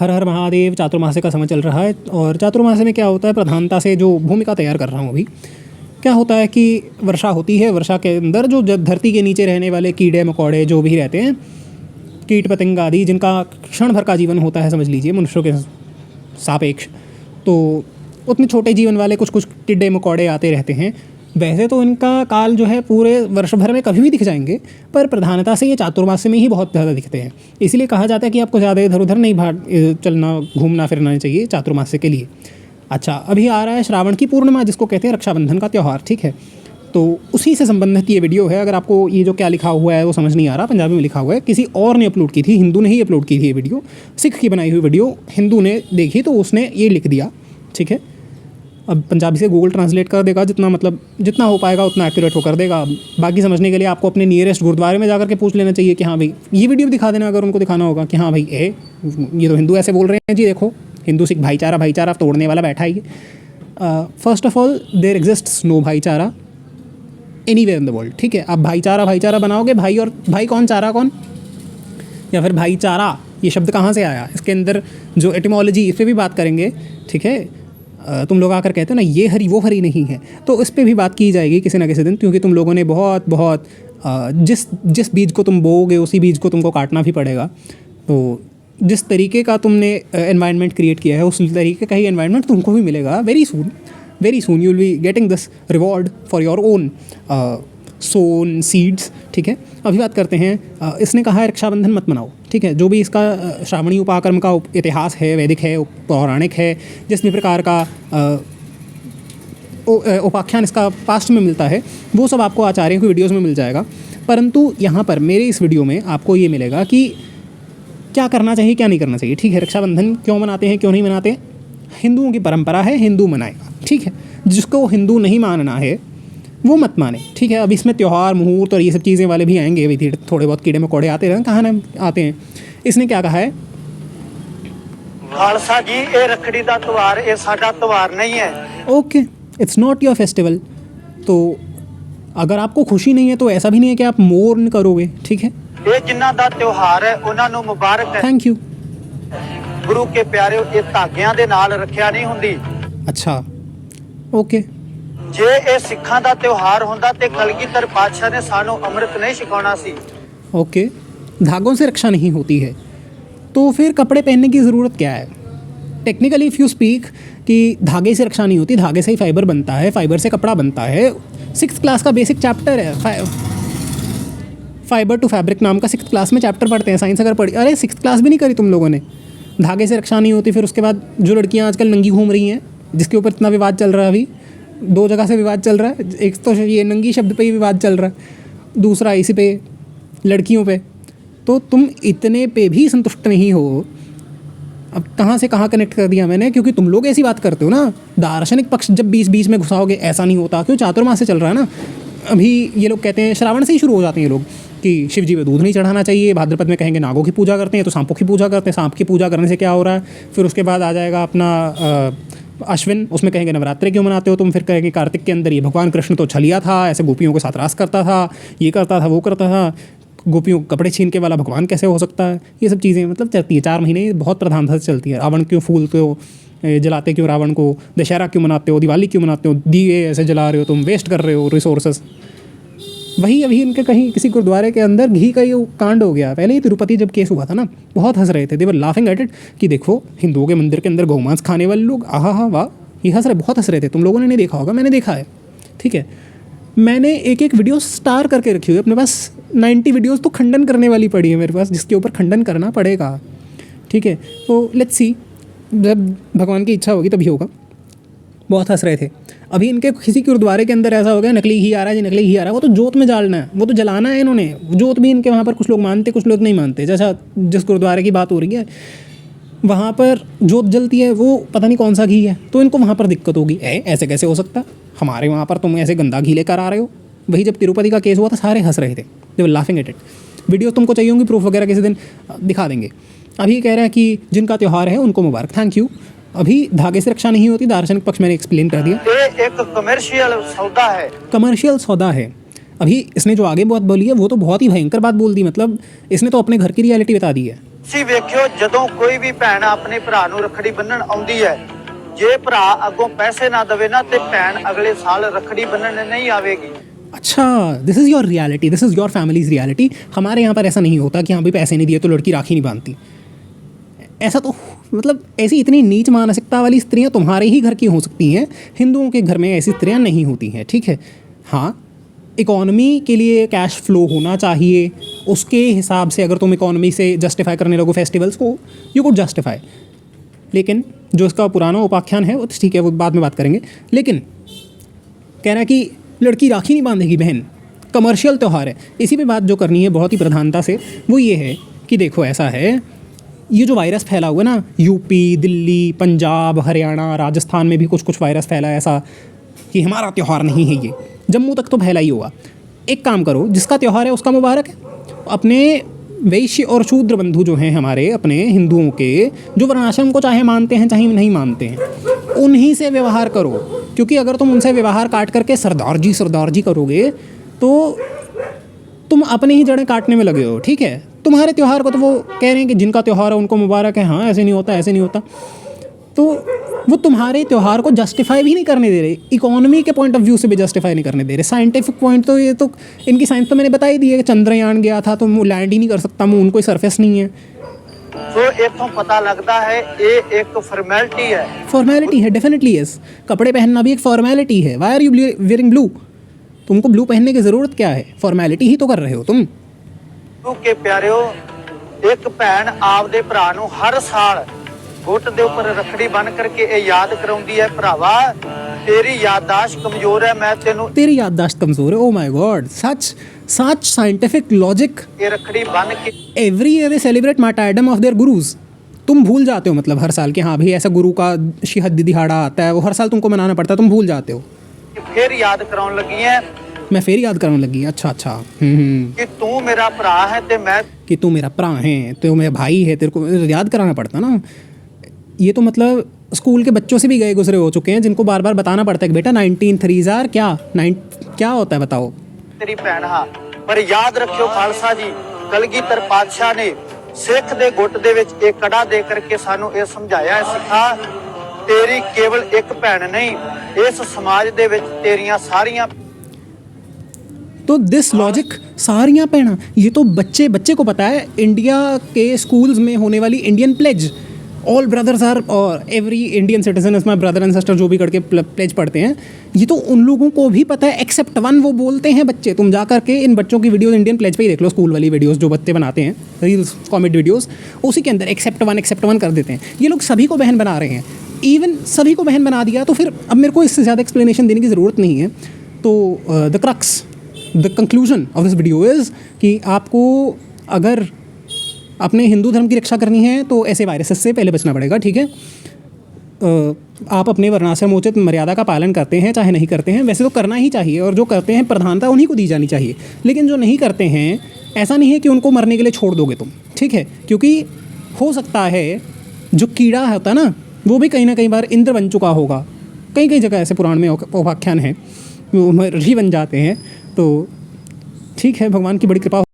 हर हर महादेव। चातुर्मास्य का समय चल रहा है और चातुर्मास्य में क्या होता है, प्रधानता से जो भूमिका तैयार कर रहा हूँ अभी, क्या होता है कि वर्षा होती है। वर्षा के अंदर जो धरती के नीचे रहने वाले कीड़े मकोड़े जो भी रहते हैं, कीट पतंग आदि, जिनका क्षण भर का जीवन होता है समझ लीजिए मनुष्यों के सापेक्ष, तो उतने छोटे जीवन वाले कुछ कुछ टिड्डे मकोड़े आते रहते हैं। वैसे तो इनका काल जो है पूरे वर्ष भर में कभी भी दिख जाएंगे, पर प्रधानता से ये चातुर्मास्य में ही बहुत ज़्यादा दिखते हैं। इसलिए कहा जाता है कि आपको ज़्यादा इधर उधर नहीं चलना घूमना फिरना चाहिए चातुर्मास्य के लिए। अच्छा, अभी आ रहा है श्रावण की पूर्णिमा, जिसको कहते हैं रक्षाबंधन का त्यौहार, ठीक है। तो उसी से संबंधित ये वीडियो है। अगर आपको ये जो क्या लिखा हुआ है वो समझ नहीं आ रहा, पंजाबी में लिखा हुआ है, किसी और ने अपलोड की थी, हिंदू ने ही अपलोड की थी ये वीडियो, सिख की बनाई हुई वीडियो हिंदू ने देखी तो उसने ये लिख दिया, ठीक है। अब पंजाबी से गूगल ट्रांसलेट कर देगा, जितना हो पाएगा उतना एक्यूरेट वो कर देगा। बाकी समझने के लिए आपको अपने नियरेस्ट गुरुद्वारे में जाकर के पूछ लेना चाहिए कि हाँ भाई, ये वीडियो भी दिखा देना अगर उनको दिखाना होगा कि हाँ भाई ये तो हिंदू ऐसे बोल रहे हैं जी, देखो हिंदू सिख भाईचारा तोड़ने वाला बैठा है। First of all there exists no भाईचारा एनीवेयर इन द वर्ल्ड, ठीक है। आप भाईचारा बनाओगे, भाई और भाई कौन, चारा कौन, या फिर भाईचारा ये शब्द कहाँ से आया, इसके अंदर जो एटिमोलॉजी, इस पर भी बात करेंगे, ठीक है। तुम लोग आकर कहते हो ना ये हरी वो हरी नहीं है, तो इस पर भी बात की जाएगी किसी ना किसी दिन, क्योंकि तुम लोगों ने बहुत जिस बीज को तुम बोओगे उसी बीज को तुमको काटना भी पड़ेगा। तो जिस तरीके का तुमने एनवायरनमेंट क्रिएट किया है उस तरीके का ही एनवायरनमेंट तुमको भी मिलेगा very soon you will be getting this reward for your own sown seeds, ठीक है। अभी बात करते हैं, इसने कहा है रक्षाबंधन मत मनाओ, ठीक है। जो भी इसका श्रावणी उपाकर्म का इतिहास है, वैदिक है, पौराणिक है, जिस भी प्रकार का उपाख्यान इसका पास्ट में मिलता है वो सब आपको आचार्यों की वीडियोज़ में मिल जाएगा। परंतु यहाँ पर मेरे इस वीडियो में आपको ये मिलेगा कि क्या करना चाहिए क्या नहीं करना चाहिए, ठीक है। रक्षाबंधन क्यों मनाते हैं क्यों नहीं मनाते, हिंदुओं की परंपरा है, हिंदू मनाएगा, ठीक है। जिसको हिंदू नहीं मानना है वो मत माने, ठीक है। अब इसमें त्यौहार मुहूर्त और ये सब चीज़ें वाले भी आएंगे, भी थोड़े बहुत कीड़े मकोड़े आते हैं, कहाँ ना आते हैं। इसने क्या कहा है, खालसा जी ये रखड़ी का त्यौहार ये साडा त्यौहार नहीं है, okay, it's not your festival. तो अगर आपको खुशी नहीं है तो ऐसा भी नहीं है कि आप मोर्न करोगे, ठीक है। ये जिन्ना दा त्यौहार है उन्हां नूं मुबारक है। Thank you. गुरु के प्यारे ये धागियां दे नाल रखिया नहीं हुंदी। अच्छा, ओके। जे ये सिखां दा त्यौहार हुंदा ते कलगीधर पातशाह ने सानू अमृत नहीं छिकाउणा सी। ओके, धागों से रक्षा नहीं होती है तो फिर कपड़े पहनने की ज़रूरत क्या है। टेक्निकली इफ़ यू स्पीक कि धागे से रक्षा नहीं होती, धागे से ही फाइबर बनता है, फाइबर से कपड़ा बनता है। 6th क्लास का बेसिक चैप्टर है, फाइबर टू फैब्रिक नाम का 6th क्लास में चैप्टर पढ़ते हैं, साइंस अगर पढ़ी। अरे 6th क्लास भी नहीं करी तुम लोगों ने। धागे से रक्षा नहीं होती, फिर उसके बाद जो लड़कियाँ आजकल नंगी घूम रही हैं, जिसके ऊपर इतना विवाद चल रहा है, अभी 2 जगह से विवाद चल रहा है। एक तो ये नंगी शब्द पे ही विवाद चल रहा है, दूसरा इसी पे लड़कियों पे। तो तुम इतने पे भी संतुष्ट नहीं हो। अब कहाँ से कहाँ कनेक्ट कर दिया मैंने, क्योंकि तुम लोग ऐसी बात करते हो ना, दार्शनिक पक्ष जब बीच में घुसाओगे ऐसा नहीं होता। क्यों, चातुर्मास से चल रहा है ना अभी। ये लोग कहते हैं श्रावण से ही शुरू हो जाते हैं लोग कि शिव जी पे दूध नहीं चढ़ाना चाहिए, भाद्रपद में कहेंगे नागों की पूजा करते हैं तो सांपों की पूजा करते हैं, सांप की पूजा करने से क्या हो रहा है। फिर उसके बाद आ जाएगा अपना अश्विन, उसमें कहेंगे नवरात्रि क्यों मनाते हो तुम। फिर कहेंगे कार्तिक के अंदर ये भगवान कृष्ण तो छलिया था, ऐसे गोपियों के साथ रास करता था, ये करता था वो करता था, गोपियों कपड़े छीन के वाला भगवान कैसे हो सकता है। ये सब चीज़ें मतलब चलती है 4 महीने, बहुत प्रधानता से चलती है। रावण क्यों फूलते हो, जलाते क्यों रावण को, दशहरा क्यों मनाते हो, दिवाली क्यों मनाते हो, दिए ऐसे जला रहे हो तुम, वेस्ट कर रहे हो रिसोर्सेज। वही अभी इनके कहीं किसी गुरुद्वारे के अंदर घी का ये कांड हो गया। पहले ही तिरुपति जब केस हुआ था ना, बहुत हंस रहे थे, they were laughing at it कि देखो हिंदुओं के मंदिर के अंदर गौमांस खाने वाले लोग, आहा वाह, ये हंस रहे, बहुत हंस रहे थे। तुम लोगों ने नहीं देखा होगा, मैंने देखा है, ठीक है। मैंने एक वीडियो स्टार करके रखी हुई है अपने पास, 90 वीडियोस तो खंडन करने वाली पड़ी है मेरे पास, जिसके ऊपर खंडन करना पड़ेगा, ठीक है। तो लेट्स सी, जब भगवान की इच्छा होगी तभी होगा। बहुत हंस रहे थे। अभी इनके किसी गुरुद्वारे के अंदर ऐसा हो गया, नकली घी आ रहा है जी, नकली घी आ रहा है। वो तो जोत में डालना है, वो तो जलाना है इन्होंने। जोत भी इनके वहाँ पर कुछ लोग मानते, कुछ लोग नहीं मानते। जैसा जिस गुरुद्वारे की बात हो रही है वहाँ पर जोत जलती है, वो पता नहीं कौन सा घी है, तो इनको वहाँ पर दिक्कत होगी। ऐसे कैसे हो सकता, हमारे वहाँ पर तुम ऐसे गंदा घी लेकर आ रहे हो। वही जब तिरुपति का केस हुआ था सारे हंस रहे थे, they were laughing at it. Video तुमको चाहिए होंगी, प्रूफ वगैरह किसी दिन दिखा देंगे। अभी कह रहा है कि जिनका त्यौहार है उनको मुबारक, थैंक यू। अभी धागे से रक्षा नहीं होती, दार्शनिक पक्ष मैंने एक्सप्लेन कर दिया। ये एक कमर्शियल सौदा है, कमर्शियल सौदा है। अभी इसने जो आगे बात बोली है वो तो बहुत ही भयंकर बात बोल दी। मतलब इसने तो अपने घर की रियलिटी बता दी है। ਤੁਸੀਂ ਵੇਖਿਓ ਜਦੋਂ ਕੋਈ ਵੀ ਭੈਣ ਆਪਣੇ ਭਰਾ ਨੂੰ ਰੱਖੜੀ ਬੰਨਣ ਆਉਂਦੀ ਹੈ, ਜੇ ਭਰਾ ਅੱਗੋਂ ਪੈਸੇ ਨਾ ਦੇਵੇ ਨਾ ਤੇ ਭੈਣ ਅਗਲੇ ਸਾਲ ਰੱਖੜੀ ਬੰਨਣ नहीं आवेगी। अच्छा, this is your reality, this is your families reality. हमारे यहाँ पर ऐसा नहीं होता कि हाँ भाई पैसे नहीं दिए तो लड़की राखी नहीं बांधती। ऐसा तो मतलब ऐसी इतनी नीच मानसिकता वाली स्त्रियाँ तुम्हारे ही घर की हो सकती हैं, हिंदुओं के घर में ऐसी स्त्रियाँ नहीं होती हैं, ठीक है। हाँ, इकॉनमी के लिए कैश फ्लो होना चाहिए, उसके हिसाब से अगर तुम इकॉनमी से जस्टिफाई करने लगो फेस्टिवल्स को, यू कुड जस्टिफाई। लेकिन जो इसका पुराना उपाख्यान है वो तो ठीक है, वो बाद में बात करेंगे। लेकिन कहना है कि लड़की राखी नहीं बांधेगी बहन, कमर्शियल त्यौहार है। इसी पे बात जो करनी है बहुत ही प्रधानता से, वो ये है कि देखो ऐसा है, ये जो वायरस फैला हुआ है ना, यूपी, दिल्ली, पंजाब, हरियाणा, राजस्थान में भी कुछ कुछ वायरस फैला है ऐसा कि हमारा त्यौहार नहीं है ये, जम्मू तक तो फैला ही होगा। एक काम करो, जिसका त्यौहार है उसका मुबारक है। अपने वैश्य और शूद्र बंधु जो हैं हमारे अपने हिंदुओं के, जो वर्णाश्रम को चाहे मानते हैं चाहे नहीं मानते हैं, उन्हीं से व्यवहार करो। क्योंकि अगर तुम उनसे व्यवहार काट करके सरदार जी करोगे तो तुम अपनी ही जड़ें काटने में लगे हो, ठीक है। तुम्हारे त्यौहार को तो वो कह रहे हैं कि जिनका त्यौहार है उनको मुबारक है, हाँ ऐसे नहीं होता, ऐसे नहीं होता, तो वो तुम्हारे त्यौहार को जस्टिफाई भी नहीं करने दे रहे, इकोनॉमी के पॉइंट ऑफ व्यू से भी जस्टिफाई नहीं करने दे रहे। साइंटिफिक पॉइंट तो ये तो इनकी साइंस तो मैंने बता ही दी है कि चंद्रयान गया था तो लैंड ही नहीं कर सकता, मून कोई सरफेस नहीं है। तो इतों पता लगता है ये एक फॉर्मेलिटी है। फॉर्मेलिटी है, डेफिनेटली यस। कपड़े पहनना भी एक फॉर्मेलिटी है। Why are you wearing blue? तुमको ब्लू पहनने की ज़रूरत क्या है? फॉर्मेलिटी ही तो कर रहे हो तुम। के प्यारिओ, एक भैन आपदे भरा नूं हर साल गुੱਟ ਦੇ ਉੱਪਰ ਰੱਖੜੀ ਬੰਨ ਕਰਕੇ ਇਹ ਯਾਦ ਕਰਾਉਂਦੀ ਹੈ, ਭਰਾਵਾ तेरी याददाश्त कमजोर है, मैं तेनू तेरी याददाश्त कमज़ोर है। Oh my God, such scientific logic. ये रखड़ी बन के every year they celebrate martyrdom of their gurus. तुम भूल जाते हो मतलब हर साल कि हाँ भाई ऐसा गुरु का शहादती दिहाड़ा आता है, वो हर साल तुमको मनाना पड़ता है, तुम भूल जाते हो। फिर याद कराउन लगी है, मैं फिर याद कराने लगी। अच्छा कि तू मेरा भरा है ते मैं कि तू मेरा भरा है तो मेरा भाई है, तेरे को याद कराना पड़ता ना। ये तो मतलब स्कूल के बच्चों से भी गए गुजरे हो चुके हैं जिनको बार बार बताना पड़ता है कि बेटा 19 क्या होता है बताओ। तेरी भैन हाँ, पर याद रखियो खालसा जी, कलगीधर पातशाह ने सिख दे गुੱਟ ਦੇ ਵਿੱਚ एक कड़ा दे करके सानू ये समझाया है, सिखा तेरी केवल एक भैन नहीं, इस समाज दे ਵਿੱਚ तेरियां सारियां। तो दिस लॉजिक सारियां पहना, ये तो बच्चे को पता है। इंडिया के स्कूल्स में होने वाली Indian pledge, all brothers are और every Indian citizen is my brother and sister, जो भी करके प्लेज पढ़ते हैं, ये तो उन लोगों को भी पता है एक्सेप्ट वन, वो बोलते हैं बच्चे। तुम जा करके इन बच्चों की वीडियोस इंडियन प्लेज पे ही देख लो, स्कूल वाली वीडियोस जो बच्चे बनाते हैं, रील्स कॉमेडी वीडियोस, उसी के अंदर एक्सेप्ट वन कर देते हैं। ये लोग सभी को बहन बना रहे हैं। इवन सभी को बहन बना दिया तो फिर अब मेरे को इससे ज़्यादा एक्सप्लेनेशन देने की ज़रूरत नहीं है। तो the crux, the conclusion of this video is कि आपको अगर अपने हिंदू धर्म की रक्षा करनी है तो ऐसे वायरसेस से पहले बचना पड़ेगा, ठीक है। आप अपने वर्णाश्रमोचित मर्यादा का पालन करते हैं चाहे नहीं करते हैं, वैसे तो करना ही चाहिए, और जो करते हैं प्रधानता उन्हीं को दी जानी चाहिए। लेकिन जो नहीं करते हैं, ऐसा नहीं है कि उनको मरने के लिए छोड़ दोगे तुम, ठीक है, क्योंकि हो सकता है जो कीड़ा होता है ना, वो भी कहीं ना कहीं बार इंद्र बन चुका होगा। कई जगह ऐसे पुराण में उपाख्यान है, वो ऋषि बन जाते हैं। तो ठीक है, भगवान की बड़ी कृपा